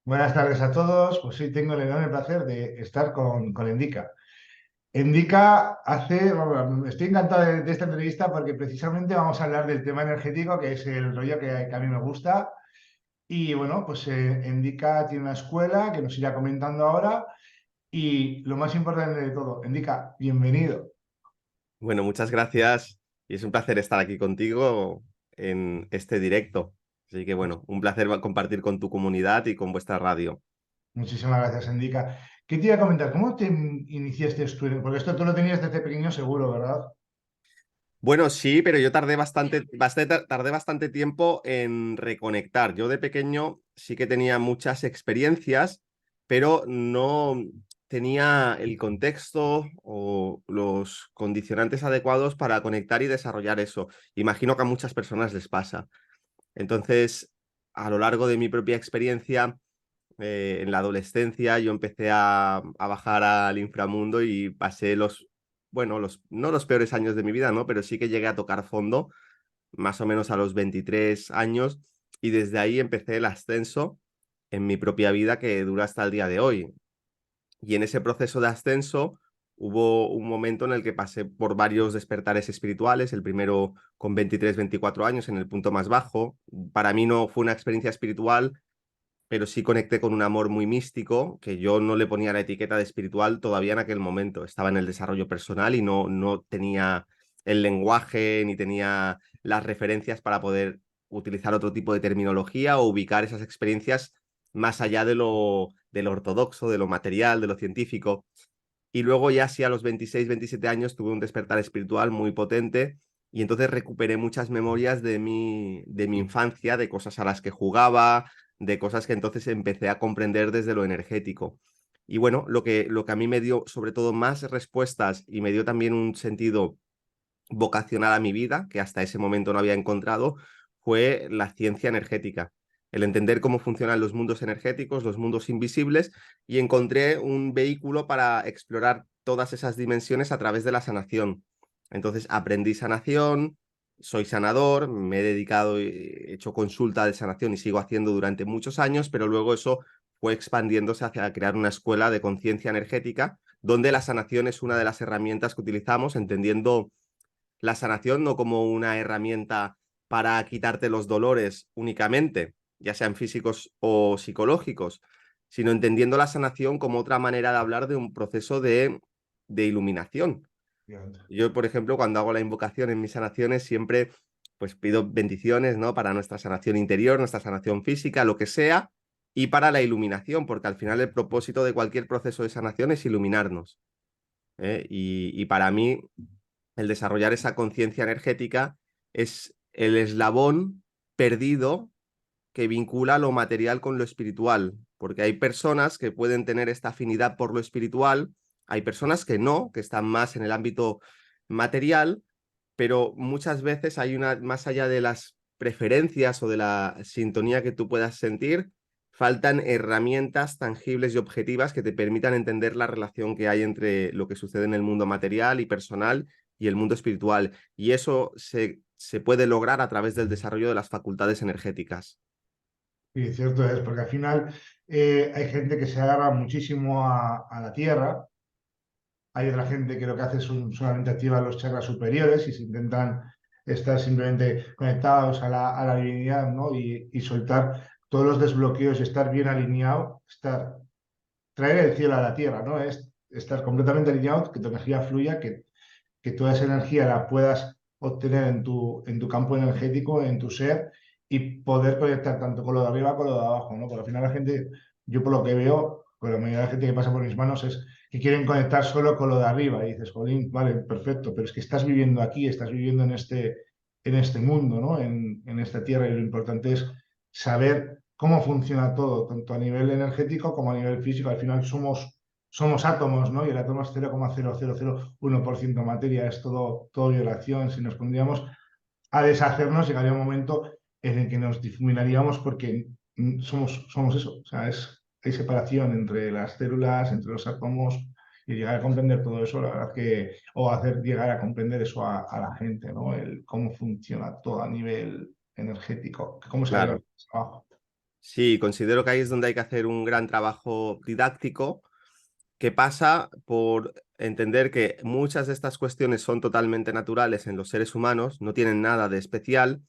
Buenas tardes a todos. Pues hoy tengo el enorme placer de estar con Endica. Endica bueno, estoy encantado de esta entrevista porque precisamente vamos a hablar del tema energético, que es el rollo que a mí me gusta. Y bueno, pues Endica tiene una escuela que nos irá comentando ahora. Y lo más importante de todo, Endica, bienvenido. Bueno, muchas gracias y es un placer estar aquí contigo en este directo. Así que bueno, un placer compartir con tu comunidad y con vuestra radio. Muchísimas gracias, Endica. ¿Qué te iba a comentar? ¿Cómo te iniciaste tú? Porque esto tú lo tenías desde pequeño seguro, ¿verdad? Bueno, sí, pero yo tardé bastante tiempo en reconectar. Yo de pequeño sí que tenía muchas experiencias, pero no tenía el contexto o los condicionantes adecuados para conectar y desarrollar eso. Imagino que a muchas personas les pasa. Entonces, a lo largo de mi propia experiencia, en la adolescencia, yo empecé a bajar al inframundo y pasé no los peores años de mi vida, ¿no? Pero sí que llegué a tocar fondo, más o menos a los 23 años, y desde ahí empecé el ascenso en mi propia vida que dura hasta el día de hoy. Y en ese proceso de ascenso hubo un momento en el que pasé por varios despertares espirituales, el primero con 23, 24 años, en el punto más bajo. Para mí no fue una experiencia espiritual, pero sí conecté con un amor muy místico, que yo no le ponía la etiqueta de espiritual todavía en aquel momento. Estaba en el desarrollo personal y no tenía el lenguaje ni tenía las referencias para poder utilizar otro tipo de terminología o ubicar esas experiencias más allá de lo ortodoxo, de lo material, de lo científico. Y luego ya sí a los 26, 27 años tuve un despertar espiritual muy potente y entonces recuperé muchas memorias de mi infancia, de cosas a las que jugaba, de cosas que entonces empecé a comprender desde lo energético. Y bueno, lo que a mí me dio sobre todo más respuestas y me dio también un sentido vocacional a mi vida, que hasta ese momento no había encontrado, fue la ciencia energética. El entender cómo funcionan los mundos energéticos, los mundos invisibles, y encontré un vehículo para explorar todas esas dimensiones a través de la sanación. Entonces aprendí sanación, soy sanador, me he dedicado, he hecho consulta de sanación y sigo haciendo durante muchos años, pero luego eso fue expandiéndose hacia crear una escuela de conciencia energética, donde la sanación es una de las herramientas que utilizamos, entendiendo la sanación no como una herramienta para quitarte los dolores únicamente, ya sean físicos o psicológicos, sino entendiendo la sanación como otra manera de hablar de un proceso de iluminación. Yo, por ejemplo, cuando hago la invocación en mis sanaciones, siempre pues pido bendiciones, ¿no? Para nuestra sanación interior, nuestra sanación física, lo que sea, y para la iluminación, porque al final el propósito de cualquier proceso de sanación es iluminarnos. Y para mí, el desarrollar esa conciencia energética es el eslabón perdido que vincula lo material con lo espiritual, porque hay personas que pueden tener esta afinidad por lo espiritual, hay personas que no, que están más en el ámbito material, pero muchas veces hay una, más allá de las preferencias o de la sintonía que tú puedas sentir, faltan herramientas tangibles y objetivas que te permitan entender la relación que hay entre lo que sucede en el mundo material y personal y el mundo espiritual. Y eso se puede lograr a través del desarrollo de las facultades energéticas. Sí, cierto es, porque al final hay gente que se agarra muchísimo a la tierra, hay otra gente que lo que hace es solamente activa los chakras superiores y se intentan estar simplemente conectados a la divinidad, ¿no? Y soltar todos los desbloqueos y estar bien alineado, traer el cielo a la tierra, ¿no? Es estar completamente alineado, que tu energía fluya, que toda esa energía la puedas obtener en tu campo energético, en tu ser, y poder conectar tanto con lo de arriba como con lo de abajo, ¿no? Porque al final la gente, yo por lo que veo, con la mayoría de la gente que pasa por mis manos es que quieren conectar solo con lo de arriba. Y dices, Jolín, vale, perfecto, pero es que estás viviendo aquí, estás viviendo en este mundo, ¿no? En esta tierra, y lo importante es saber cómo funciona todo, tanto a nivel energético como a nivel físico. Al final somos átomos, ¿no? Y el átomo es 0,0001% materia, es todo vibración. Si nos pondríamos a deshacernos, llegaría un momento en el que nos difuminaríamos porque somos eso. O sea, hay separación entre las células, entre los átomos, y llegar a comprender todo eso, la verdad que, o hacer llegar a comprender eso a la gente, ¿no? El cómo funciona todo a nivel energético, cómo se arriba Claro. abajo. Sí, considero que ahí es donde hay que hacer un gran trabajo didáctico que pasa por entender que muchas de estas cuestiones son totalmente naturales en los seres humanos, no tienen nada de especial,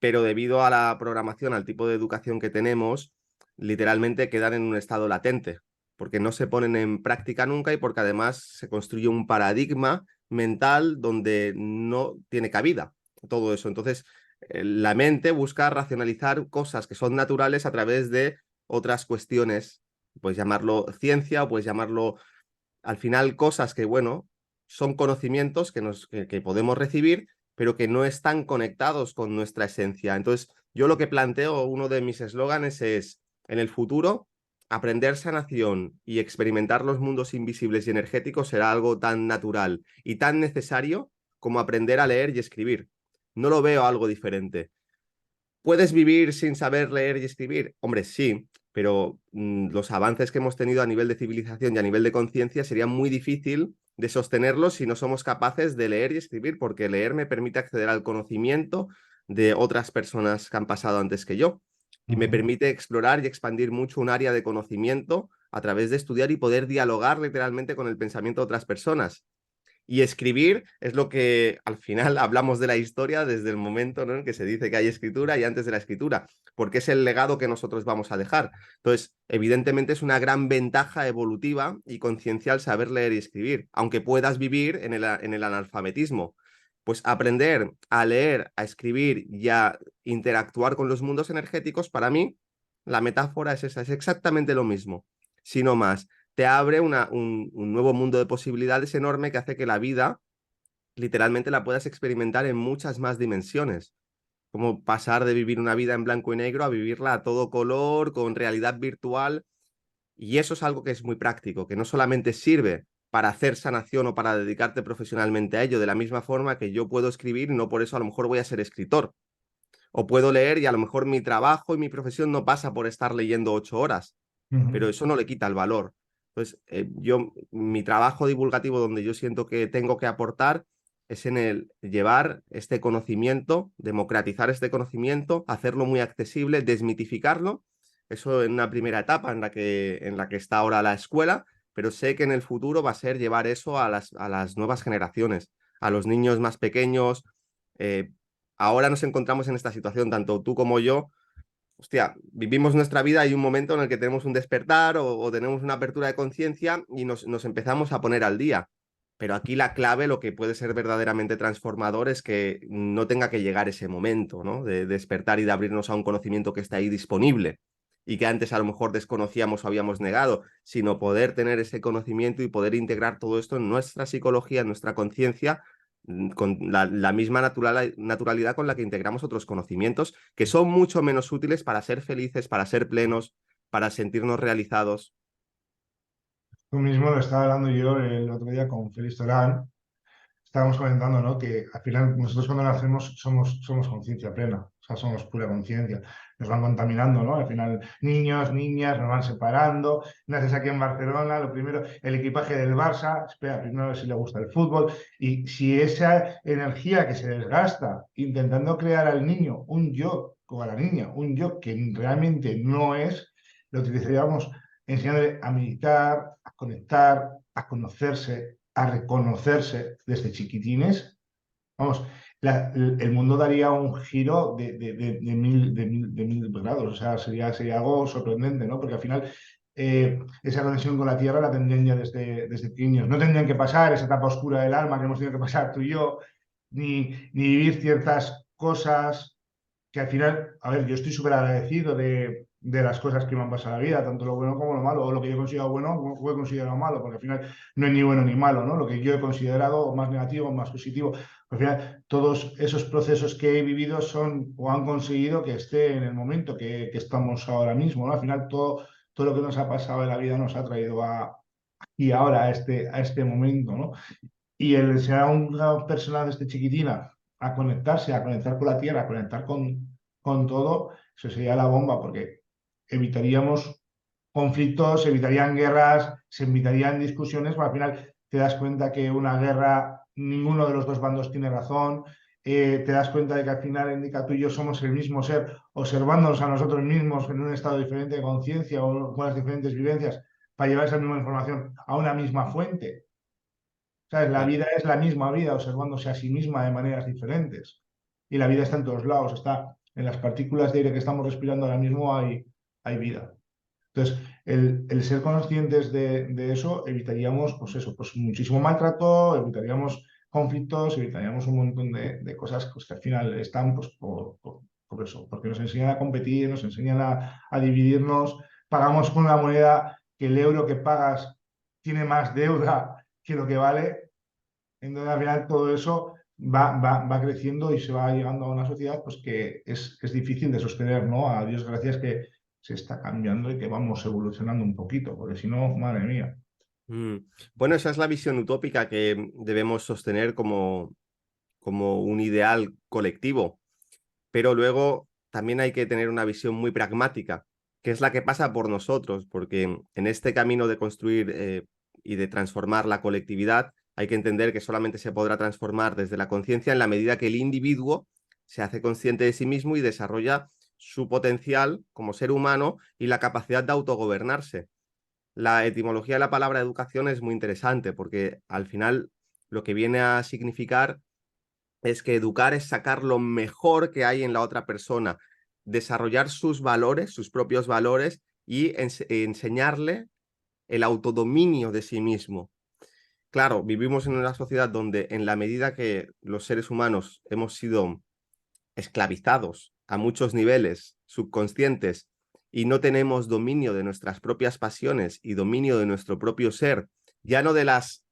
pero debido a la programación, al tipo de educación que tenemos, literalmente quedan en un estado latente, porque no se ponen en práctica nunca y porque además se construye un paradigma mental donde no tiene cabida todo eso. Entonces, la mente busca racionalizar cosas que son naturales a través de otras cuestiones. Puedes llamarlo ciencia o puedes llamarlo, al final, cosas que, bueno, son conocimientos que podemos recibir, pero que no están conectados con nuestra esencia. Entonces, yo lo que planteo, uno de mis eslóganes es, en el futuro, aprender sanación y experimentar los mundos invisibles y energéticos será algo tan natural y tan necesario como aprender a leer y escribir. No lo veo algo diferente. ¿Puedes vivir sin saber leer y escribir? Hombre, sí, pero los avances que hemos tenido a nivel de civilización y a nivel de conciencia sería muy difícil de sostenerlos si no somos capaces de leer y escribir, porque leer me permite acceder al conocimiento de otras personas que han pasado antes que yo y me Ujú. permite explorar y expandir mucho un área de conocimiento a través de estudiar y poder dialogar literalmente con el pensamiento de otras personas. Y escribir es lo que al final hablamos de la historia desde el momento, ¿no?, en que se dice que hay escritura y antes de la escritura, porque es el legado que nosotros vamos a dejar. Entonces, evidentemente es una gran ventaja evolutiva y conciencial saber leer y escribir, aunque puedas vivir en el analfabetismo. Pues aprender a leer, a escribir y a interactuar con los mundos energéticos, para mí, la metáfora es esa, es exactamente lo mismo, sino más, te abre un nuevo mundo de posibilidades enorme que hace que la vida literalmente la puedas experimentar en muchas más dimensiones. Como pasar de vivir una vida en blanco y negro a vivirla a todo color, con realidad virtual. Y eso es algo que es muy práctico, que no solamente sirve para hacer sanación o para dedicarte profesionalmente a ello, de la misma forma que yo puedo escribir y no por eso a lo mejor voy a ser escritor. O puedo leer y a lo mejor mi trabajo y mi profesión no pasa por estar leyendo 8 horas, pero Ujú. eso no le quita el valor. Entonces, yo, mi trabajo divulgativo donde yo siento que tengo que aportar es en el llevar este conocimiento, democratizar este conocimiento, hacerlo muy accesible, desmitificarlo. Eso en una primera etapa en la que está ahora la escuela, pero sé que en el futuro va a ser llevar eso a las nuevas generaciones, a los niños más pequeños. Eh, Ahora nos encontramos en esta situación, tanto tú como yo. Hostia, vivimos nuestra vida, hay un momento en el que tenemos un despertar o tenemos una apertura de conciencia y nos empezamos a poner al día. Pero aquí la clave, lo que puede ser verdaderamente transformador, es que no tenga que llegar ese momento, ¿no?, de despertar y de abrirnos a un conocimiento que está ahí disponible y que antes a lo mejor desconocíamos o habíamos negado, sino poder tener ese conocimiento y poder integrar todo esto en nuestra psicología, en nuestra conciencia, con la misma naturalidad con la que integramos otros conocimientos que son mucho menos útiles para ser felices, para ser plenos, para sentirnos realizados. Tú mismo lo estaba hablando yo el otro día con Félix Torán. Estábamos comentando, ¿no? Que al final nosotros cuando nacemos somos conciencia plena, o sea, somos pura conciencia. Nos van contaminando, ¿no? Al final, niños, niñas, nos van separando. Naces aquí en Barcelona, lo primero, el equipaje del Barça, espera, primero a ver si le gusta el fútbol. Y si esa energía que se desgasta intentando crear al niño un yo, o a la niña, un yo que realmente no es, lo utilizaríamos enseñándole a meditar, a conectar, a conocerse, a reconocerse desde chiquitines. Vamos, el mundo daría un giro de mil grados, o sea, sería algo sorprendente, ¿no? Porque al final esa conexión con la tierra la tendrían ya desde pequeños. No tendrían que pasar esa etapa oscura del alma que hemos tenido que pasar tú y yo, ni vivir ciertas cosas que al final, a ver, yo estoy súper agradecido de las cosas que me han pasado en la vida, tanto lo bueno como lo malo, o lo que yo he considerado bueno como he considerado malo, porque al final no es ni bueno ni malo, ¿no? Lo que yo he considerado más negativo, más positivo, al final todos esos procesos que he vivido son o han conseguido que esté en el momento que estamos ahora mismo, ¿no? Al final todo lo que nos ha pasado en la vida nos ha traído y ahora a este momento, ¿no? Y el enseñar a una persona desde chiquitina a conectarse, a conectar con la tierra, a conectar con todo, eso sería la bomba, porque evitaríamos conflictos, se evitarían guerras, se evitarían discusiones, pero al final te das cuenta que una guerra, ninguno de los dos bandos tiene razón, te das cuenta de que al final, Indica, tú y yo somos el mismo ser, observándonos a nosotros mismos en un estado diferente de conciencia o con las diferentes vivencias para llevar esa misma información a una misma fuente. ¿Sabes? La Claro. vida es la misma vida observándose a sí misma de maneras diferentes. Y la vida está en todos lados, está en las partículas de aire que estamos respirando ahora mismo, hay vida. Entonces, el ser conscientes de eso, evitaríamos, pues eso, pues muchísimo maltrato, evitaríamos conflictos, evitaríamos un montón de cosas pues, que al final están pues, por eso, porque nos enseñan a competir, nos enseñan a dividirnos, pagamos con una moneda que el euro que pagas tiene más deuda que lo que vale, entonces al final todo eso va creciendo y se va llegando a una sociedad pues, que es difícil de sostener, ¿no? A Dios gracias que se está cambiando y que vamos evolucionando un poquito, porque si no, madre mía. Mm. Bueno, esa es la visión utópica que debemos sostener como un ideal colectivo, pero luego también hay que tener una visión muy pragmática, que es la que pasa por nosotros, porque en este camino de construir y de transformar la colectividad, hay que entender que solamente se podrá transformar desde la conciencia en la medida que el individuo se hace consciente de sí mismo y desarrolla su potencial como ser humano y la capacidad de autogobernarse. La etimología de la palabra educación es muy interesante porque al final lo que viene a significar es que educar es sacar lo mejor que hay en la otra persona, desarrollar sus valores, sus propios valores y enseñarle el autodominio de sí mismo. Claro, vivimos en una sociedad donde en la medida que los seres humanos hemos sido esclavizados a muchos niveles subconscientes y no tenemos dominio de nuestras propias pasiones y dominio de nuestro propio ser, ya no de las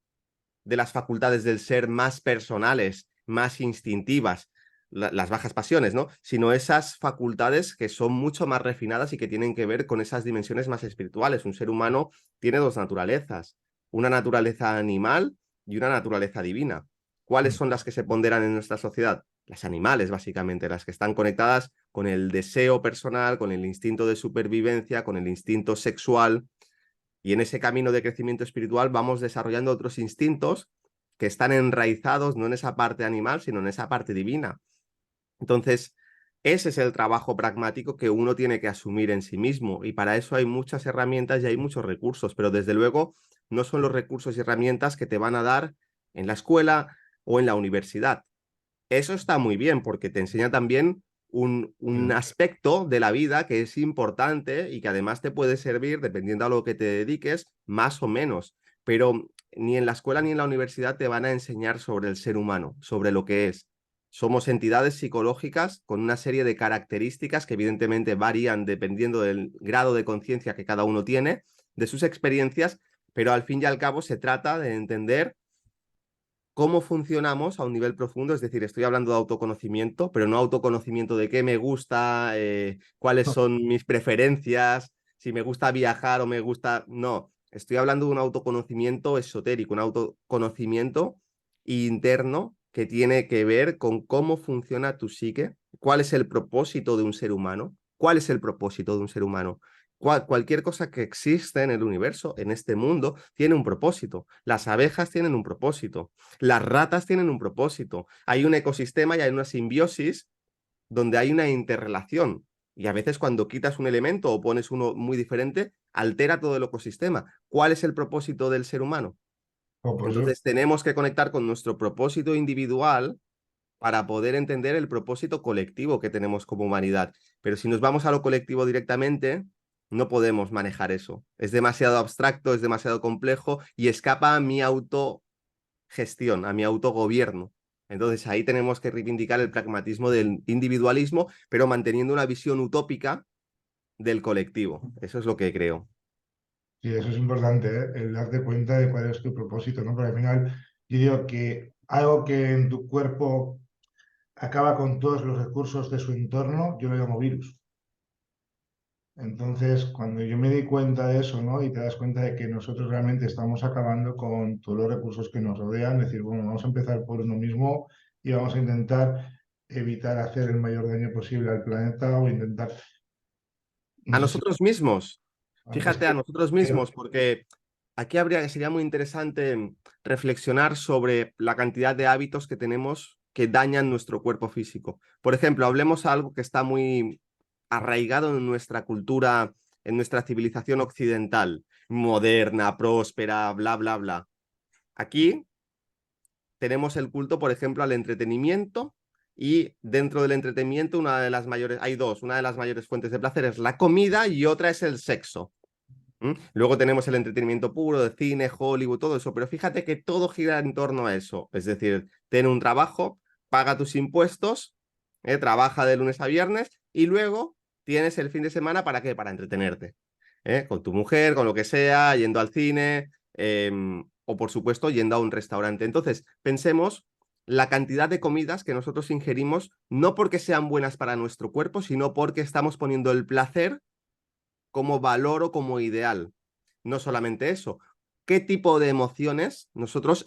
facultades del ser más personales, más instintivas, las bajas pasiones, ¿no? Sino esas facultades que son mucho más refinadas y que tienen que ver con esas dimensiones más espirituales. Un ser humano tiene dos naturalezas, una naturaleza animal y una naturaleza divina. ¿Cuáles son las que se ponderan en nuestra sociedad? Las animales, básicamente, las que están conectadas con el deseo personal, con el instinto de supervivencia, con el instinto sexual, y en ese camino de crecimiento espiritual vamos desarrollando otros instintos que están enraizados no en esa parte animal, sino en esa parte divina. Entonces, ese es el trabajo pragmático que uno tiene que asumir en sí mismo y para eso hay muchas herramientas y hay muchos recursos, pero desde luego no son los recursos y herramientas que te van a dar en la escuela o en la universidad. Eso está muy bien porque te enseña también un aspecto de la vida que es importante y que además te puede servir, dependiendo a lo que te dediques, más o menos. Pero ni en la escuela ni en la universidad te van a enseñar sobre el ser humano, sobre lo que es. Somos entidades psicológicas con una serie de características que evidentemente varían dependiendo del grado de conciencia que cada uno tiene, de sus experiencias, pero al fin y al cabo se trata de entender cómo funcionamos a un nivel profundo, es decir, estoy hablando de autoconocimiento, pero no autoconocimiento de qué me gusta, cuáles son mis preferencias, si me gusta viajar o me gusta... No, estoy hablando de un autoconocimiento esotérico, un autoconocimiento interno que tiene que ver con cómo funciona tu psique, cuál es el propósito de un ser humano, cuál es el propósito de un ser humano. Cualquier cosa que existe en el universo, en este mundo, tiene un propósito. Las abejas tienen un propósito. Las ratas tienen un propósito. Hay un ecosistema y hay una simbiosis donde hay una interrelación. Y a veces cuando quitas un elemento o pones uno muy diferente, altera todo el ecosistema. ¿Cuál es el propósito del ser humano? Pues yo, Entonces tenemos que conectar con nuestro propósito individual para poder entender el propósito colectivo que tenemos como humanidad. Pero si nos vamos a lo colectivo directamente, no podemos manejar eso. Es demasiado abstracto, es demasiado complejo y escapa a mi autogestión, a mi autogobierno. Entonces ahí tenemos que reivindicar el pragmatismo del individualismo, pero manteniendo una visión utópica del colectivo. Eso es lo que creo. sí, eso es importante, ¿eh? El darte cuenta de cuál es tu propósito, ¿no? Porque al final, yo digo que algo que en tu cuerpo acaba con todos los recursos de su entorno, yo lo llamo virus. Entonces, cuando yo me di cuenta de eso, ¿no? Y te das cuenta de que nosotros realmente estamos acabando con todos los recursos que nos rodean, decir, bueno, vamos a empezar por uno mismo y vamos a intentar evitar hacer el mayor daño posible al planeta o intentar, no A sé si, nosotros mismos, es fíjate, a que, nosotros mismos, porque aquí sería muy interesante reflexionar sobre la cantidad de hábitos que tenemos que dañan nuestro cuerpo físico. Por ejemplo, hablemos algo que está muy arraigado en nuestra cultura, en nuestra civilización occidental, moderna, próspera, bla, bla, bla. Aquí tenemos el culto, por ejemplo, al entretenimiento, y dentro del entretenimiento hay dos, una de las mayores fuentes de placer es la comida y otra es el sexo. Luego tenemos el entretenimiento puro de cine, Hollywood, todo eso, pero fíjate que todo gira en torno a eso. Es decir, ten un trabajo, paga tus impuestos, trabaja de lunes a viernes y luego tienes el fin de semana ¿para qué? Para entretenerte. Con tu mujer, con lo que sea, yendo al cine, o por supuesto yendo a un restaurante. Entonces, pensemos la cantidad de comidas que nosotros ingerimos, no porque sean buenas para nuestro cuerpo, sino porque estamos poniendo el placer como valor o como ideal. No solamente eso, ¿qué tipo de emociones nosotros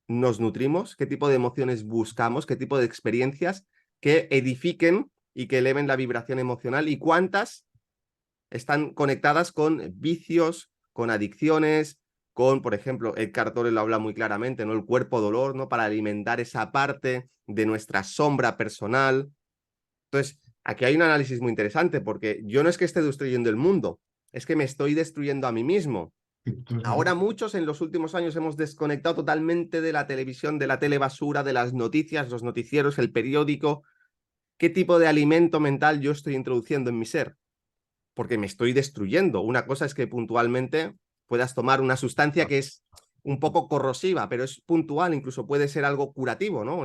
nos nutrimos? ¿Qué tipo de emociones buscamos? ¿Qué tipo de experiencias que edifiquen y que eleven la vibración emocional? ¿Y cuántas están conectadas con vicios, con adicciones, con, por ejemplo, Eckhart Tolle lo habla muy claramente, ¿no? El cuerpo dolor, ¿no? Para alimentar esa parte de nuestra sombra personal. Entonces, aquí hay un análisis muy interesante, porque yo no es que esté destruyendo el mundo, es que me estoy destruyendo a mí mismo. Ahora muchos en los últimos años hemos desconectado totalmente de la televisión, de la telebasura, de las noticias, los noticieros, el periódico. ¿Qué tipo de alimento mental yo estoy introduciendo en mi ser? Porque me estoy destruyendo. Una cosa es que puntualmente puedas tomar una sustancia que es un poco corrosiva, pero es puntual, incluso puede ser algo curativo, ¿no?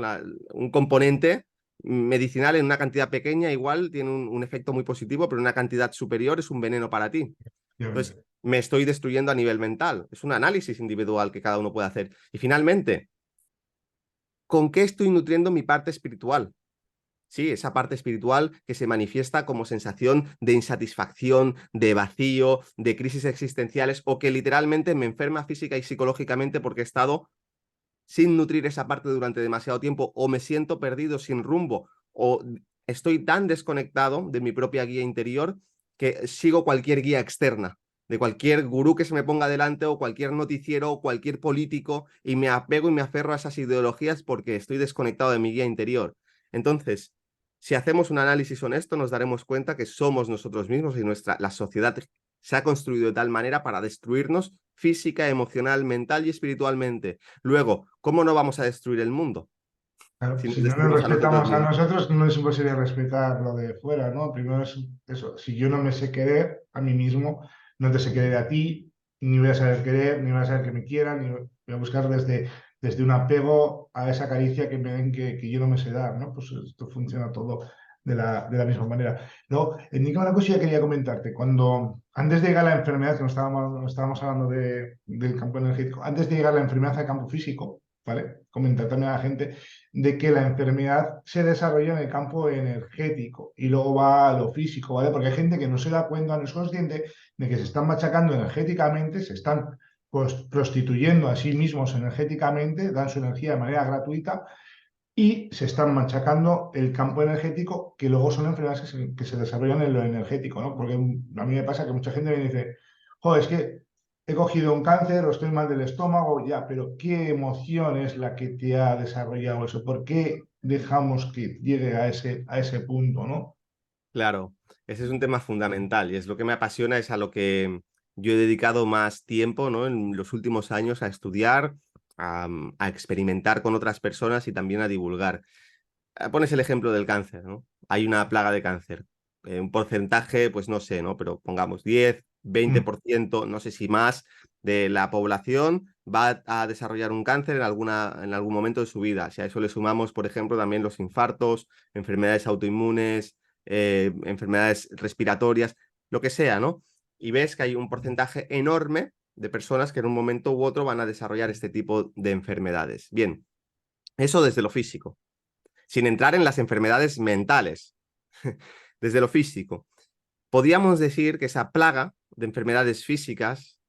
Un componente medicinal en una cantidad pequeña igual tiene un efecto muy positivo, pero en una cantidad superior es un veneno para ti. Entonces, me estoy destruyendo a nivel mental. Es un análisis individual que cada uno puede hacer. Y finalmente, ¿con qué estoy nutriendo mi parte espiritual? Sí, esa parte espiritual que se manifiesta como sensación de insatisfacción, de vacío, de crisis existenciales, o que literalmente me enferma física y psicológicamente porque he estado sin nutrir esa parte durante demasiado tiempo, o me siento perdido, sin rumbo, o estoy tan desconectado de mi propia guía interior que sigo cualquier guía externa, de cualquier gurú que se me ponga delante, o cualquier noticiero, o cualquier político, y me apego y me aferro a esas ideologías porque estoy desconectado de mi guía interior. Entonces, si hacemos un análisis honesto, nos daremos cuenta que somos nosotros mismos, y la sociedad se ha construido de tal manera para destruirnos física, emocional, mental y espiritualmente. Luego, ¿cómo no vamos a destruir el mundo Claro, si nos si no nos destruimos a nosotros respetamos a mismos? nosotros, no es imposible respetar lo de fuera, ¿no? Primero es eso, si yo no me sé querer a mí mismo, no te sé querer a ti, ni voy a saber querer, ni voy a saber que me quieran, ni voy a buscar desde un apego a esa caricia que me den que yo no me sé dar, ¿no? Pues esto funciona todo de la misma manera. Luego, Nico, una cosa que quería comentarte, antes de llegar a la enfermedad, que no estábamos hablando del campo energético, antes de llegar a la enfermedad al campo físico, ¿vale? Comentar también a la gente de que la enfermedad se desarrolla en el campo energético y luego va a lo físico, ¿vale? Porque hay gente que no se da cuenta, no es consciente de que se están machacando energéticamente, se están prostituyendo a sí mismos energéticamente, dan su energía de manera gratuita y se están machacando el campo energético, que luego son enfermedades que se desarrollan en lo energético, ¿no? Porque a mí me pasa que mucha gente me dice, joder, es que he cogido un cáncer o estoy mal del estómago, ya, pero ¿qué emoción es la que te ha desarrollado eso? ¿Por qué dejamos que llegue a ese punto, ¿no? Claro, ese es un tema fundamental, y es lo que me apasiona, es a lo que yo he dedicado más tiempo, ¿no? En los últimos años, a estudiar, a experimentar con otras personas y también a divulgar. Pones el ejemplo del cáncer, ¿no? Hay una plaga de cáncer. Un porcentaje, pues no sé, ¿no? Pero pongamos 10, Mm, 20%, no sé si más, de la población va a desarrollar un cáncer en algún momento de su vida. Si a eso le sumamos, por ejemplo, también los infartos, enfermedades autoinmunes, enfermedades respiratorias, lo que sea, ¿no? Y ves que hay un porcentaje enorme de personas que en un momento u otro van a desarrollar este tipo de enfermedades. Bien, eso desde lo físico, sin entrar en las enfermedades mentales, desde lo físico. Podríamos decir que esa plaga de enfermedades físicas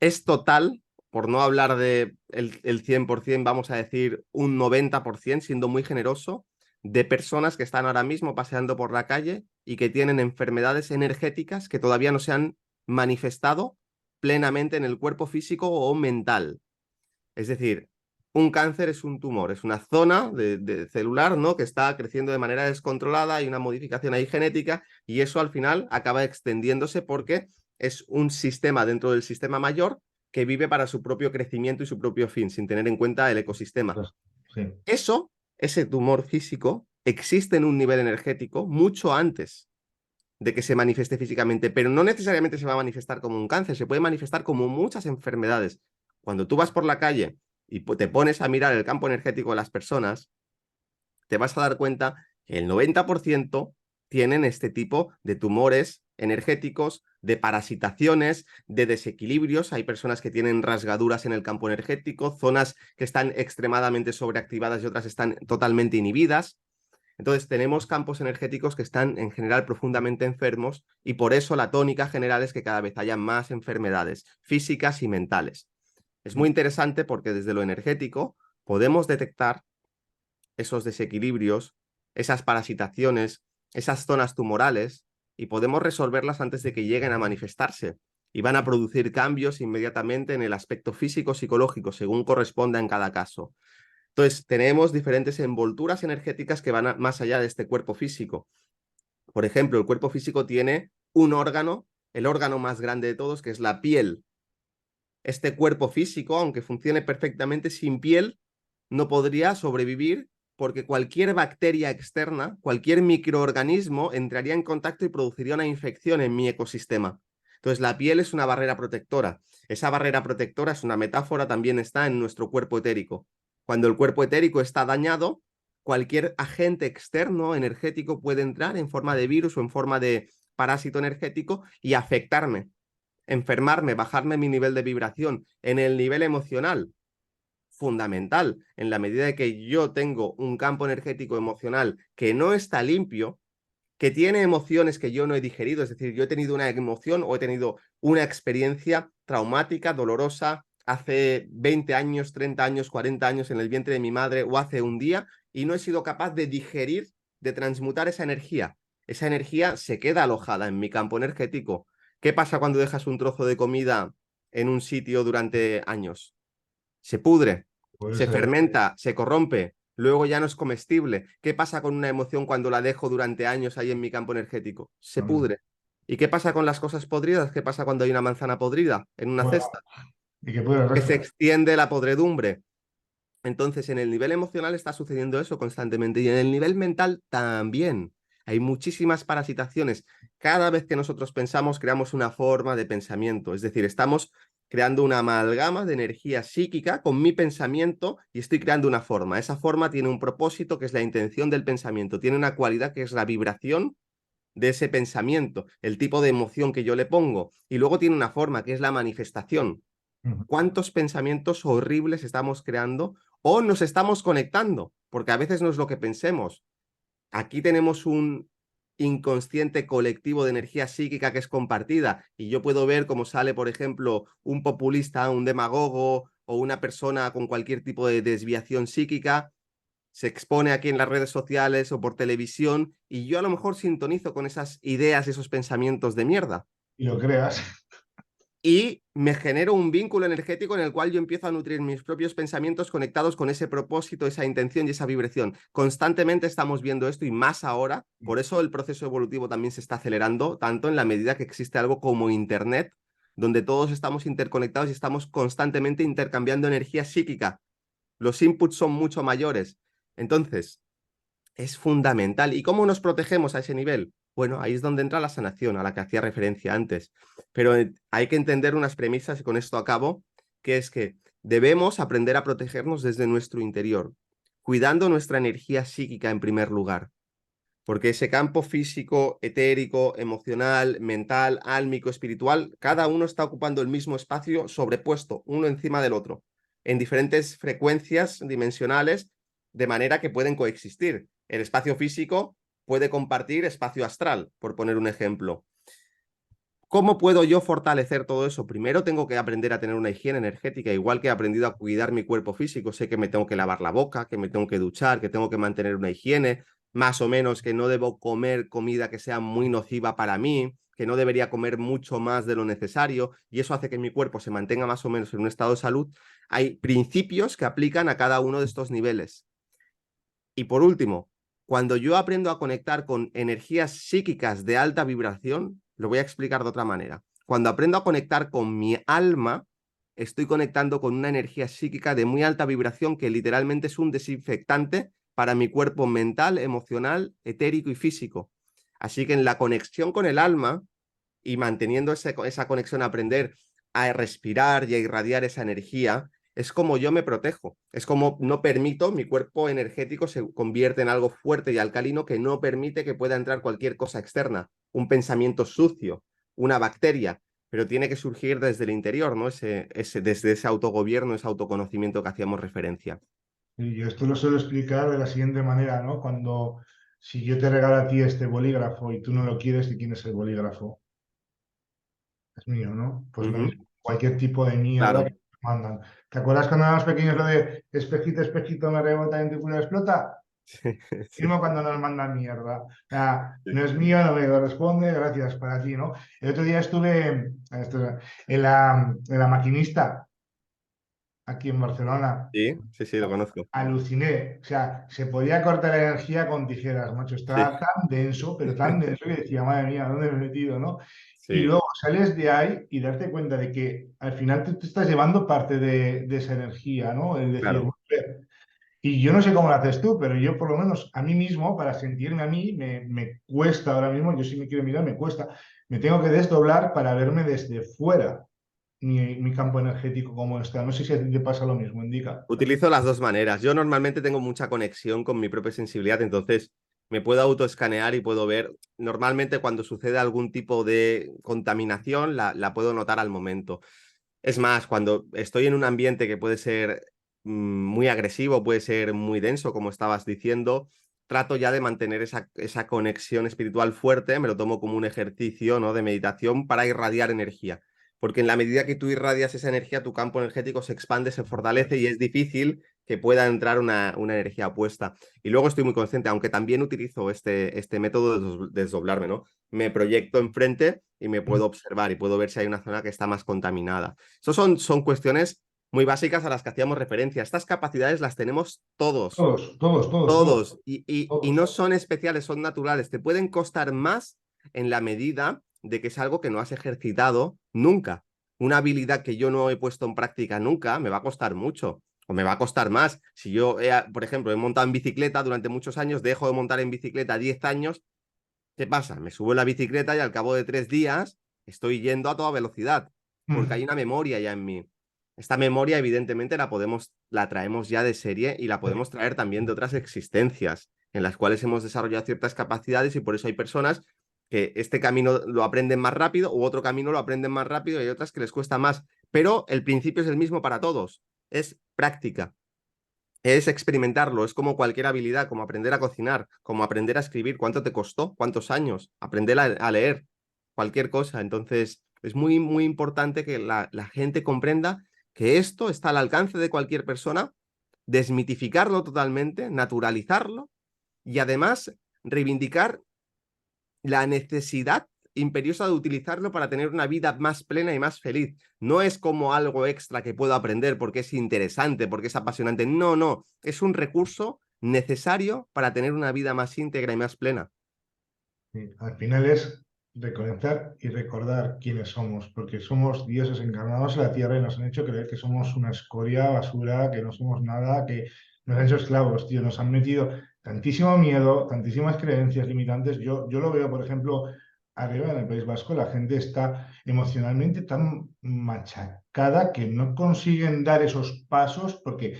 es total, por no hablar de el 100%, vamos a decir un 90%, siendo muy generoso, de personas que están ahora mismo paseando por la calle y que tienen enfermedades energéticas que todavía no se han manifestado plenamente en el cuerpo físico o mental. Es decir, un cáncer es un tumor, es una zona de celular, ¿no?, que está creciendo de manera descontrolada, hay una modificación ahí genética y eso al final acaba extendiéndose porque es un sistema dentro del sistema mayor que vive para su propio crecimiento y su propio fin, sin tener en cuenta el ecosistema. Sí. Eso, ese tumor físico, existe en un nivel energético mucho antes de que se manifieste físicamente, pero no necesariamente se va a manifestar como un cáncer, se puede manifestar como muchas enfermedades. Cuando tú vas por la calle y te pones a mirar el campo energético de las personas, te vas a dar cuenta que el 90% tienen este tipo de tumores energéticos, de parasitaciones, de desequilibrios. Hay personas que tienen rasgaduras en el campo energético, zonas que están extremadamente sobreactivadas y otras están totalmente inhibidas. Entonces tenemos campos energéticos que están en general profundamente enfermos y por eso la tónica general es que cada vez haya más enfermedades físicas y mentales. Es muy interesante porque desde lo energético podemos detectar esos desequilibrios, esas parasitaciones, esas zonas tumorales y podemos resolverlas antes de que lleguen a manifestarse y van a producir cambios inmediatamente en el aspecto físico, psicológico, según corresponda en cada caso. Entonces, tenemos diferentes envolturas energéticas que van más allá de este cuerpo físico. Por ejemplo, el cuerpo físico tiene un órgano, el órgano más grande de todos, que es la piel. Este cuerpo físico, aunque funcione perfectamente sin piel, no podría sobrevivir porque cualquier bacteria externa, cualquier microorganismo entraría en contacto y produciría una infección en mi ecosistema. Entonces, la piel es una barrera protectora. Esa barrera protectora es una metáfora, también está en nuestro cuerpo etérico. Cuando el cuerpo etérico está dañado, cualquier agente externo energético puede entrar en forma de virus o en forma de parásito energético y afectarme, enfermarme, bajarme mi nivel de vibración. En el nivel emocional, fundamental, en la medida de que yo tengo un campo energético emocional que no está limpio, que tiene emociones que yo no he digerido, es decir, yo he tenido una emoción o he tenido una experiencia traumática, dolorosa, hace 20 años, 30 años, 40 años en el vientre de mi madre o hace un día y no he sido capaz de digerir, de transmutar esa energía. Esa energía se queda alojada en mi campo energético. ¿Qué pasa cuando dejas un trozo de comida en un sitio durante años? Se pudre, Puede se ser. fermenta, se corrompe, luego ya no es comestible. ¿Qué pasa con una emoción cuando la dejo durante años ahí en mi campo energético? Se Anda. pudre. ¿Y qué pasa con las cosas podridas? ¿Qué pasa cuando hay una manzana podrida en una Bueno, cesta? y que puede el Que se resto. extiende la podredumbre. Entonces, en el nivel emocional está sucediendo eso constantemente y en el nivel mental también. Hay muchísimas parasitaciones. Cada vez que nosotros pensamos, creamos una forma de pensamiento. Es decir, estamos creando una amalgama de energía psíquica con mi pensamiento y estoy creando una forma. Esa forma tiene un propósito que es la intención del pensamiento. Tiene una cualidad que es la vibración de ese pensamiento, el tipo de emoción que yo le pongo. Y luego tiene una forma que es la manifestación. Ujú. ¿Cuántos pensamientos horribles estamos creando o nos estamos conectando? Porque a veces no es lo que pensemos. Aquí tenemos un inconsciente colectivo de energía psíquica que es compartida y yo puedo ver cómo sale, por ejemplo, un populista, un demagogo o una persona con cualquier tipo de desviación psíquica, se expone aquí en las redes sociales o por televisión y yo a lo mejor sintonizo con esas ideas, esos pensamientos de mierda Y lo creas. y me genero un vínculo energético en el cual yo empiezo a nutrir mis propios pensamientos conectados con ese propósito, esa intención y esa vibración. Constantemente estamos viendo esto y más ahora, por eso el proceso evolutivo también se está acelerando, tanto en la medida que existe algo como Internet, donde todos estamos interconectados y estamos constantemente intercambiando energía psíquica. Los inputs son mucho mayores. Entonces, es fundamental. ¿Y cómo nos protegemos a ese nivel? Bueno, ahí es donde entra la sanación, a la que hacía referencia antes. Pero hay que entender unas premisas, y con esto acabo, que es que debemos aprender a protegernos desde nuestro interior, cuidando nuestra energía psíquica en primer lugar. Porque ese campo físico, etérico, emocional, mental, álmico, espiritual, cada uno está ocupando el mismo espacio sobrepuesto, uno encima del otro, en diferentes frecuencias dimensionales, de manera que pueden coexistir. El espacio físico puede compartir espacio astral, por poner un ejemplo. ¿Cómo puedo yo fortalecer todo eso? Primero tengo que aprender a tener una higiene energética, igual que he aprendido a cuidar mi cuerpo físico. Sé que me tengo que lavar la boca, que me tengo que duchar, que tengo que mantener una higiene. más o menos que no debo comer comida que sea muy nociva para mí, que no debería comer mucho más de lo necesario, y eso hace que mi cuerpo se mantenga más o menos en un estado de salud. Hay principios que aplican a cada uno de estos niveles. Y por último, cuando yo aprendo a conectar con energías psíquicas de alta vibración, lo voy a explicar de otra manera. Cuando aprendo a conectar con mi alma, estoy conectando con una energía psíquica de muy alta vibración que literalmente es un desinfectante para mi cuerpo mental, emocional, etérico y físico. Así que en la conexión con el alma y manteniendo esa conexión a aprender a respirar y a irradiar esa energía, es como yo me protejo. Es como no permito, mi cuerpo energético se convierte en algo fuerte y alcalino que no permite que pueda entrar cualquier cosa externa, un pensamiento sucio, una bacteria, pero tiene que surgir desde el interior, ¿no? Desde ese autogobierno, ese autoconocimiento que hacíamos referencia. Y yo esto lo suelo explicar de la siguiente manera, ¿no? Cuando, si yo te regalo a ti este bolígrafo y tú no lo quieres, ¿de quién es el bolígrafo? Es mío, ¿no? Pues Uh lo -huh. mismo, cualquier tipo de mierda que Claro. te mandan. ¿Te acuerdas cuando éramos pequeños lo de espejito, espejito, me rebota en tu culo explota? Sí, Mismo sí, cuando nos mandan mierda. O sea, sí. no es mío, no me corresponde, gracias para ti, ¿no? El otro día estuve en la maquinista aquí en Barcelona. Sí, sí, sí, lo conozco. Aluciné, o sea, se podía cortar la energía con tijeras, macho, Sí, estaba tan denso, pero tan denso que decía, madre mía, ¿dónde me he metido, no? Y sí, luego sales de ahí y darte cuenta de que al final tú te estás llevando parte de esa energía, ¿no? Es decir, claro. y yo no sé cómo lo haces tú, pero yo por lo menos a mí mismo, para sentirme a mí, me cuesta ahora mismo, yo sí me quiero mirar, me cuesta, me tengo que desdoblar para verme desde fuera mi campo energético como está. No sé si a ti te pasa lo mismo, indica. Utilizo las dos maneras. Yo normalmente tengo mucha conexión con mi propia sensibilidad, entonces me puedo autoescanear y puedo ver. Normalmente cuando sucede algún tipo de contaminación, la puedo notar al momento. Es más, cuando estoy en un ambiente que puede ser muy agresivo, puede ser muy denso, como estabas diciendo, trato ya de mantener esa conexión espiritual fuerte, me lo tomo como un ejercicio, ¿no? De meditación para irradiar energía. Porque en la medida que tú irradias esa energía, tu campo energético se expande, se fortalece y es difícil que pueda entrar una energía opuesta. Y luego estoy muy consciente, aunque también utilizo este método de desdoblarme, ¿no? Me proyecto enfrente y me puedo observar y puedo ver si hay una zona que está más contaminada. Eso son cuestiones muy básicas a las que hacíamos referencia. Estas capacidades las tenemos todos, Todos, todos, todos, todos, todos, y no todos. son especiales, son naturales. Te pueden costar más en la medida de que es algo que no has ejercitado nunca. Una habilidad que yo no he puesto en práctica nunca me va a costar mucho o me va a costar más. Si yo, por ejemplo, he montado en bicicleta durante muchos años, dejo de montar en bicicleta 10 años, ¿qué pasa? Me subo en la bicicleta y al cabo de 3 días estoy yendo a toda velocidad, porque hay Mm. una memoria ya en mí. Esta memoria, evidentemente, la traemos ya de serie y la podemos traer también de otras existencias en las cuales hemos desarrollado ciertas capacidades y por eso hay personas que este camino lo aprenden más rápido u otro camino lo aprenden más rápido y hay otras que les cuesta más. Pero el principio es el mismo para todos, es práctica, es experimentarlo, es como cualquier habilidad, como aprender a cocinar, como aprender a escribir. ¿Cuánto te costó? ¿Cuántos años? Aprender a leer, cualquier cosa. Entonces, es muy, muy importante que la gente comprenda que esto está al alcance de cualquier persona, desmitificarlo totalmente, naturalizarlo y además reivindicar la necesidad imperiosa de utilizarlo para tener una vida más plena y más feliz. No es como algo extra que puedo aprender porque es interesante, porque es apasionante. No, no, es un recurso necesario para tener una vida más íntegra y más plena. Sí, al final es reconectar y recordar quiénes somos, porque somos dioses encarnados en la tierra y nos han hecho creer que somos una escoria, basura, que no somos nada, que nos han hecho esclavos, tío, nos han metido tantísimo miedo, tantísimas creencias limitantes. Yo lo veo, por ejemplo, arriba en el País Vasco, la gente está emocionalmente tan machacada que no consiguen dar esos pasos porque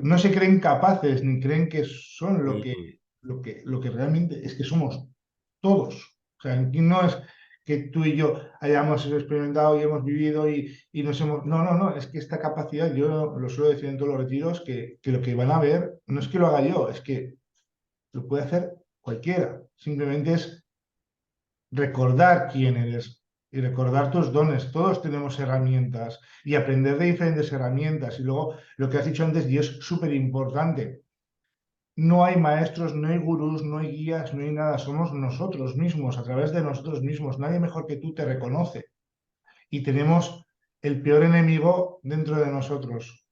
no se creen capaces ni creen que son Mm. lo que realmente es que somos todos. O sea, aquí no es que tú y yo hayamos experimentado y hemos vivido y nos hemos... No, no, no, es que esta capacidad, yo lo suelo decir en todos los retiros, que lo que van a ver no es que lo haga yo, es que lo puede hacer cualquiera. Simplemente es recordar quién eres y recordar tus dones. Todos tenemos herramientas y aprender de diferentes herramientas. Y luego, lo que has dicho antes, y es súper importante, no hay maestros, no hay gurús, no hay guías, no hay nada. Somos nosotros mismos, a través de nosotros mismos. Nadie mejor que tú te reconoce. Y tenemos el peor enemigo dentro de nosotros.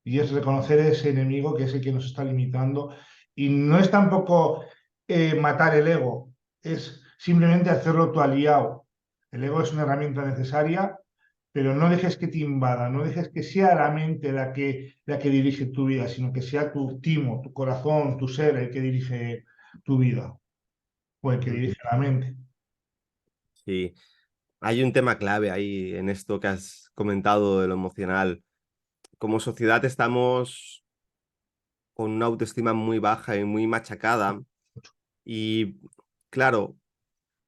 Y es reconocer ese enemigo que es el que nos está limitando. Y no es tampoco matar el ego, es simplemente hacerlo tu aliado. El ego es una herramienta necesaria, pero no dejes que te invada, no dejes que sea la mente la que dirige tu vida, sino que sea tu timo, tu corazón, tu ser el que dirige tu vida o el que Ujú. dirige la mente. Sí, hay un tema clave ahí en esto que has comentado de lo emocional. Como sociedad estamos con una autoestima muy baja y muy machacada y claro,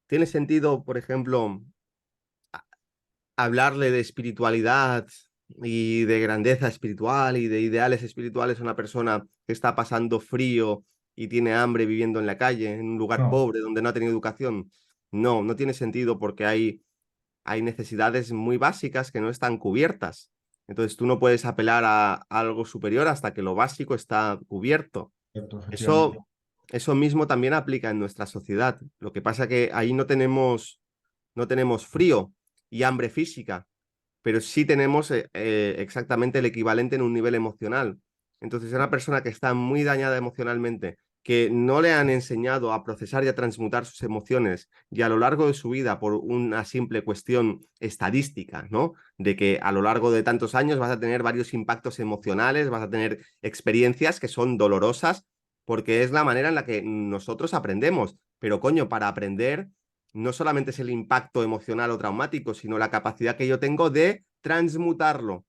tiene sentido, por ejemplo, hablarle de espiritualidad y de grandeza espiritual y de ideales espirituales a una persona que está pasando frío y tiene hambre viviendo en la calle, en un lugar No, pobre donde no ha tenido educación. No, no tiene sentido porque hay necesidades muy básicas que no están cubiertas. Entonces tú no puedes apelar a algo superior hasta que lo básico está cubierto. cierto, efectivamente. Eso mismo también aplica en nuestra sociedad. Lo que pasa que ahí no tenemos frío y hambre física, pero sí tenemos exactamente el equivalente en un nivel emocional. Entonces, una persona que está muy dañada emocionalmente, que no le han enseñado a procesar y a transmutar sus emociones, y a lo largo de su vida, por una simple cuestión estadística, ¿no? De que a lo largo de tantos años vas a tener varios impactos emocionales, vas a tener experiencias que son dolorosas, porque es la manera en la que nosotros aprendemos. Pero coño, para aprender no solamente es el impacto emocional o traumático, sino la capacidad que yo tengo de transmutarlo.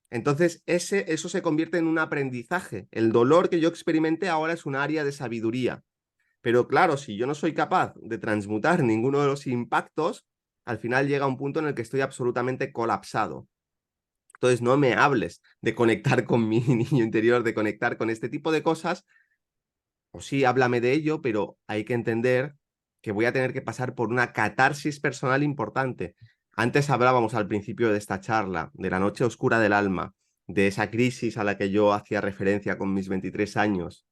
Entonces, eso se convierte en un aprendizaje. El dolor que yo experimenté ahora es un área de sabiduría. Pero claro, si yo no soy capaz de transmutar ninguno de los impactos, al final llega un punto en el que estoy absolutamente colapsado. Entonces, no me hables de conectar con mi niño interior, de conectar con este tipo de cosas, o sí, háblame de ello, pero hay que entender que voy a tener que pasar por una catarsis personal importante. Antes hablábamos al principio de esta charla de la noche oscura del alma, de esa crisis a la que yo hacía referencia con mis 23 años.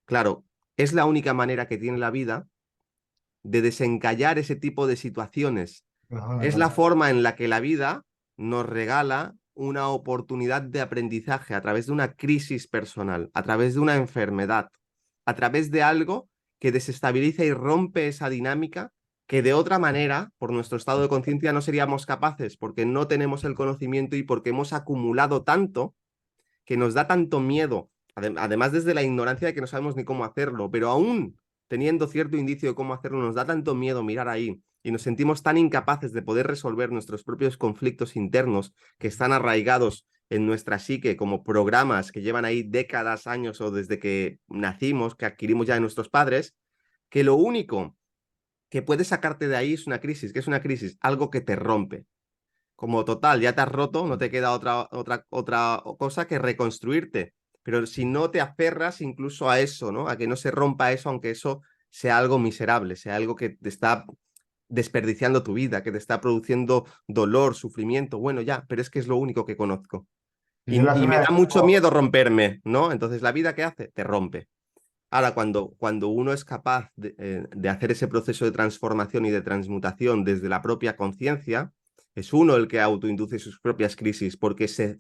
Claro, es la única manera que tiene la vida de desencallar ese tipo de situaciones. Perdona, Es la claro. forma en la que la vida nos regala una oportunidad de aprendizaje a través de una crisis personal, a través de una enfermedad, a través de algo que desestabiliza y rompe esa dinámica que de otra manera, por nuestro estado de conciencia, no seríamos capaces, porque no tenemos el conocimiento y porque hemos acumulado tanto que nos da tanto miedo, además desde la ignorancia de que no sabemos ni cómo hacerlo, pero aún teniendo cierto indicio de cómo hacerlo, nos da tanto miedo mirar ahí y nos sentimos tan incapaces de poder resolver nuestros propios conflictos internos que están arraigados en nuestra psique como programas que llevan ahí décadas, años o desde que nacimos, que adquirimos ya de nuestros padres, que lo único que puede sacarte de ahí es una crisis. ¿Qué es una crisis? Algo que te rompe. Como total, ya te has roto, no te queda otra cosa que reconstruirte. Pero si no te aferras incluso a eso, ¿no? A que no se rompa eso, aunque eso sea algo miserable, sea algo que te está desperdiciando tu vida, que te está produciendo dolor, sufrimiento. Bueno, ya, pero es que es lo único que conozco. Y es la Y me zona de da mucho confort. miedo romperme, ¿no? Entonces, ¿la vida qué hace? Te rompe. Ahora, cuando uno es capaz de hacer ese proceso de transformación y de transmutación desde la propia conciencia, es uno el que autoinduce sus propias crisis porque se,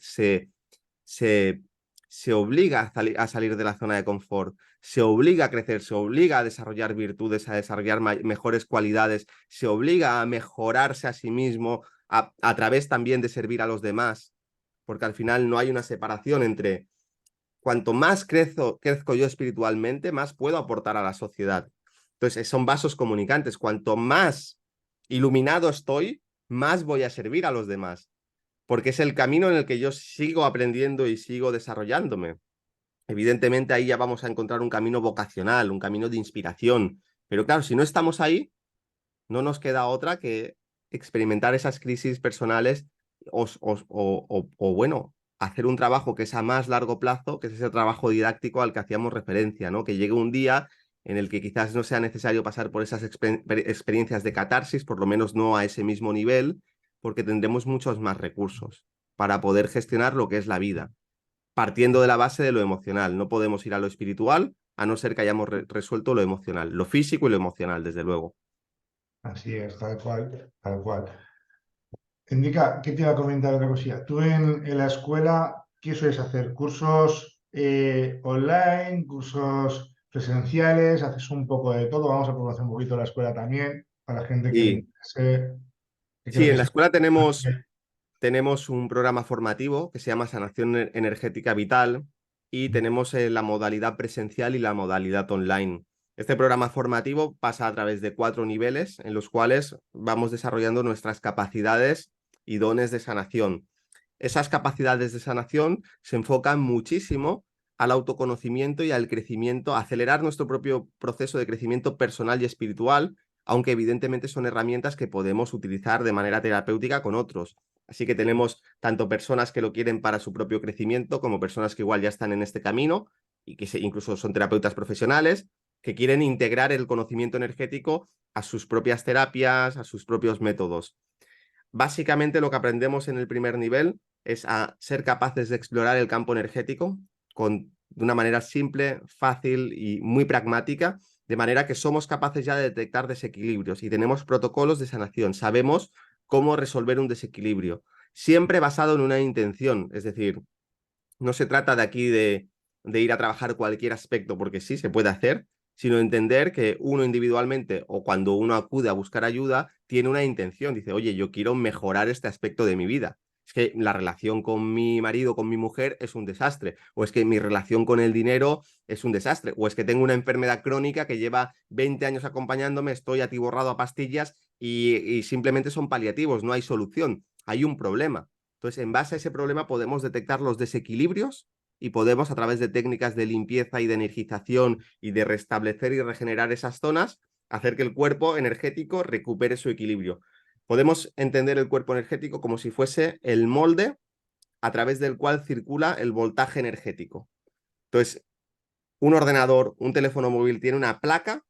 se obliga a salir de la zona de confort, se obliga a crecer, se obliga a desarrollar virtudes, a desarrollar mejores cualidades, se obliga a mejorarse a sí mismo a través también de servir a los demás, porque al final no hay una separación entre cuanto más crezco yo espiritualmente, más puedo aportar a la sociedad. Entonces, son vasos comunicantes. Cuanto más iluminado estoy, más voy a servir a los demás, porque es el camino en el que yo sigo aprendiendo y sigo desarrollándome. Evidentemente, ahí ya vamos a encontrar un camino vocacional, un camino de inspiración. Pero claro, si no estamos ahí, no nos queda otra que experimentar esas crisis personales bueno, hacer un trabajo que es a más largo plazo, que es ese trabajo didáctico al que hacíamos referencia, ¿no? Que llegue un día en el que quizás no sea necesario pasar por esas experiencias de catarsis, por lo menos no a ese mismo nivel, porque tendremos muchos más recursos para poder gestionar lo que es la vida, partiendo de la base de lo emocional. No podemos ir a lo espiritual a no ser que hayamos resuelto lo emocional, lo físico y lo emocional, desde luego. Así es, tal cual, tal cual. Indica, ¿qué te iba a comentar otra cosilla? Tú en la escuela, ¿qué sueles hacer? ¿Cursos online, cursos presenciales? ¿Haces un poco de todo? Vamos a conocer un poquito la escuela también, para la gente que le Y interese. Que sí, creo que en la es... escuela tenemos un programa formativo que se llama Sanación Energética Vital y tenemos la modalidad presencial y la modalidad online. Este programa formativo pasa a través de 4 niveles en los cuales vamos desarrollando nuestras capacidades y dones de sanación. Esas capacidades de sanación se enfocan muchísimo al autoconocimiento y al crecimiento, a acelerar nuestro propio proceso de crecimiento personal y espiritual, aunque evidentemente son herramientas que podemos utilizar de manera terapéutica con otros. Así que tenemos tanto personas que lo quieren para su propio crecimiento como personas que igual ya están en este camino y que incluso son terapeutas profesionales que quieren integrar el conocimiento energético a sus propias terapias, a sus propios métodos. Básicamente lo que aprendemos en el primer nivel es a ser capaces de explorar el campo energético de una manera simple, fácil y muy pragmática, de manera que somos capaces ya de detectar desequilibrios y tenemos protocolos de sanación. Sabemos cómo resolver un desequilibrio, siempre basado en una intención, es decir, no se trata de aquí de ir a trabajar cualquier aspecto porque sí, se puede hacer, sino entender que uno individualmente o cuando uno acude a buscar ayuda, tiene una intención, dice, oye, yo quiero mejorar este aspecto de mi vida. Es que la relación con mi marido, con mi mujer es un desastre, o es que mi relación con el dinero es un desastre, o es que tengo una enfermedad crónica que lleva 20 años acompañándome, estoy atiborrado a pastillas y simplemente son paliativos, no hay solución, hay un problema. Entonces, en base a ese problema podemos detectar los desequilibrios y podemos, a través de técnicas de limpieza y de energización y de restablecer y regenerar esas zonas, hacer que el cuerpo energético recupere su equilibrio. Podemos entender el cuerpo energético como si fuese el molde a través del cual circula el voltaje energético. Entonces, un ordenador, un teléfono móvil tiene una placa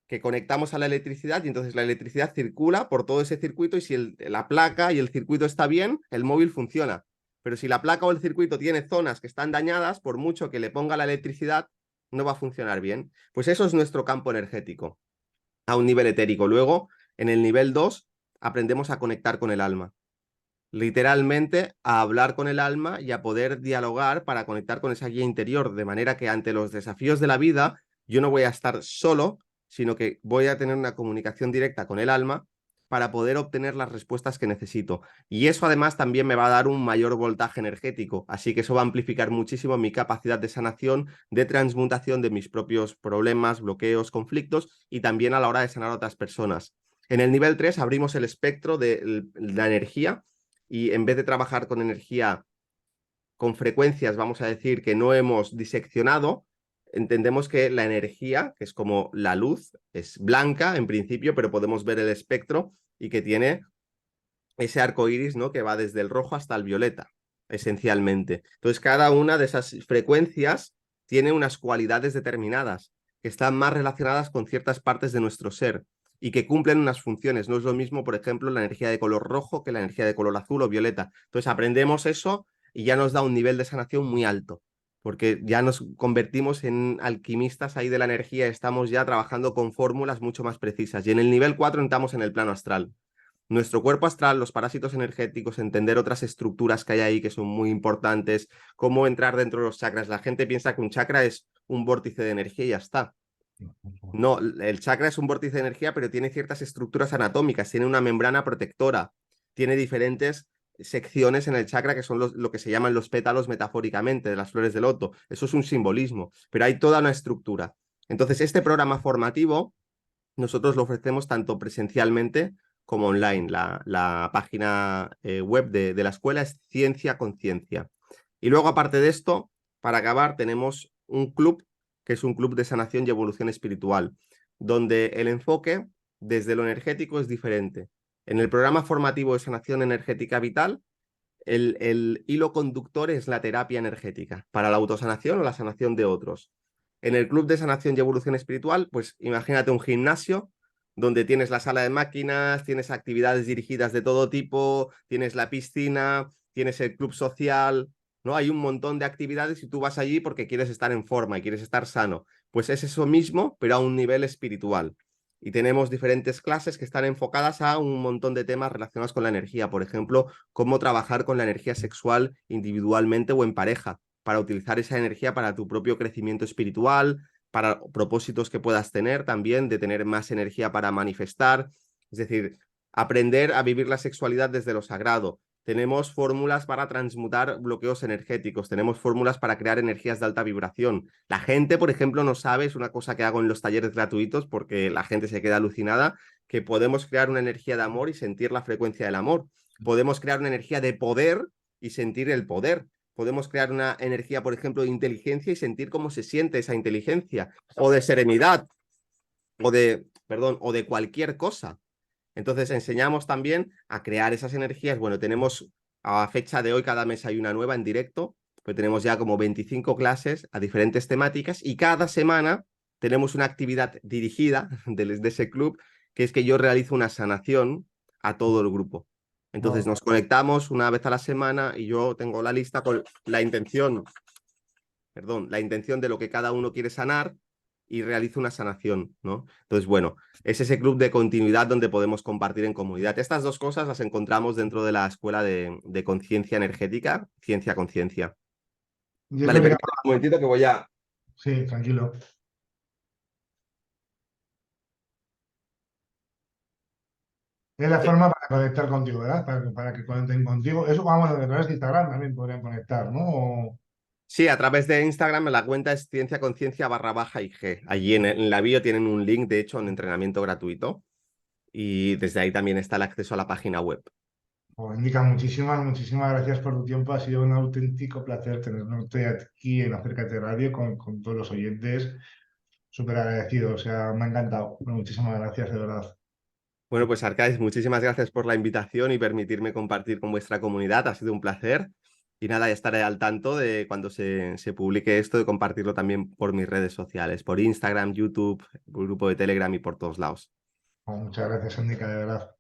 que conectamos a la electricidad y entonces la electricidad circula por todo ese circuito y si la placa y el circuito está bien, el móvil funciona. Pero si la placa o el circuito tiene zonas que están dañadas, por mucho que le ponga la electricidad, no va a funcionar bien. Pues eso es nuestro campo energético a un nivel etérico. Luego, en el nivel 2, aprendemos a conectar con el alma. Literalmente a hablar con el alma y a poder dialogar para conectar con esa guía interior, de manera que ante los desafíos de la vida yo no voy a estar solo, sino que voy a tener una comunicación directa con el alma para poder obtener las respuestas que necesito. Y eso además también me va a dar un mayor voltaje energético, así que eso va a amplificar muchísimo mi capacidad de sanación, de transmutación de mis propios problemas, bloqueos, conflictos y también a la hora de sanar a otras personas. En el nivel 3 abrimos el espectro de la energía y en vez de trabajar con energía con frecuencias, vamos a decir, que no hemos diseccionado, entendemos que la energía, que es como la luz, es blanca en principio, pero podemos ver el espectro y que tiene ese arco iris, ¿no? Que va desde el rojo hasta el violeta, esencialmente. Entonces, cada una de esas frecuencias tiene unas cualidades determinadas que están más relacionadas con ciertas partes de nuestro ser y que cumplen unas funciones. No es lo mismo, por ejemplo, la energía de color rojo que la energía de color azul o violeta. Entonces, aprendemos eso y ya nos da un nivel de sanación muy alto, porque ya nos convertimos en alquimistas ahí de la energía, estamos ya trabajando con fórmulas mucho más precisas. Y en el nivel 4 entramos en el plano astral. Nuestro cuerpo astral, los parásitos energéticos, entender otras estructuras que hay ahí que son muy importantes, cómo entrar dentro de los chakras. La gente piensa que un chakra es un vórtice de energía y ya está. No, el chakra es un vórtice de energía, pero tiene ciertas estructuras anatómicas, tiene una membrana protectora, tiene diferentes secciones en el chakra que son lo que se llaman los pétalos metafóricamente de las flores de loto. Eso es un simbolismo, pero hay toda una estructura. Entonces, este programa formativo nosotros lo ofrecemos tanto presencialmente como online. La página web de la escuela es Ciencia Conciencia. Y luego, aparte de esto, para acabar, tenemos un club que es un club de sanación y evolución espiritual, donde el enfoque desde lo energético es diferente. En el programa formativo de sanación energética vital, el hilo conductor es la terapia energética para la autosanación o la sanación de otros. En el club de sanación y evolución espiritual, pues imagínate un gimnasio donde tienes la sala de máquinas, tienes actividades dirigidas de todo tipo, tienes la piscina, tienes el club social, ¿no? Hay un montón de actividades y tú vas allí porque quieres estar en forma y quieres estar sano. Pues es eso mismo, pero a un nivel espiritual. Y tenemos diferentes clases que están enfocadas a un montón de temas relacionados con la energía. Por ejemplo, cómo trabajar con la energía sexual individualmente o en pareja, para utilizar esa energía para tu propio crecimiento espiritual, para propósitos que puedas tener también, de tener más energía para manifestar. Es decir, aprender a vivir la sexualidad desde lo sagrado. Tenemos fórmulas para transmutar bloqueos energéticos, tenemos fórmulas para crear energías de alta vibración. La gente, por ejemplo, no sabe, es una cosa que hago en los talleres gratuitos porque la gente se queda alucinada, que podemos crear una energía de amor y sentir la frecuencia del amor. Podemos crear una energía de poder y sentir el poder. Podemos crear una energía, por ejemplo, de inteligencia y sentir cómo se siente esa inteligencia, o de serenidad, o de cualquier cosa. Entonces enseñamos también a crear esas energías. Bueno, tenemos a fecha de hoy, cada mes hay una nueva en directo, pues tenemos ya como 25 clases a diferentes temáticas y cada semana tenemos una actividad dirigida de ese club, que es que yo realizo una sanación a todo el grupo. Entonces Wow. nos conectamos una vez a la semana y yo tengo la lista con la intención de lo que cada uno quiere sanar y realizo una sanación, ¿no? Entonces, bueno, es ese club de continuidad donde podemos compartir en comunidad. Estas dos cosas las encontramos dentro de la escuela de conciencia energética, ciencia conciencia. Y es Vale, lo que... permítame un momentito que voy a... Sí, tranquilo. Es la forma para conectar contigo, ¿verdad? Para que conecten contigo. Eso, vamos, a través de Instagram también podrían conectar, ¿no? Sí, a través de Instagram la cuenta es ciencia conciencia barra baja IG. Allí en la bio tienen un link, de hecho, un entrenamiento gratuito y desde ahí también está el acceso a la página web. Indica, muchísimas gracias por tu tiempo. Ha sido un auténtico placer tenerte aquí en Acércate Radio con todos los oyentes. Súper agradecido, o sea, me ha encantado. Muchísimas gracias, de verdad. Bueno, pues Arcais, muchísimas gracias por la invitación y permitirme compartir con vuestra comunidad. Ha sido un placer. Y nada, ya estaré al tanto de cuando se publique esto, de compartirlo también por mis redes sociales, por Instagram, YouTube, por el grupo de Telegram y por todos lados. Muchas gracias, Indica, de verdad.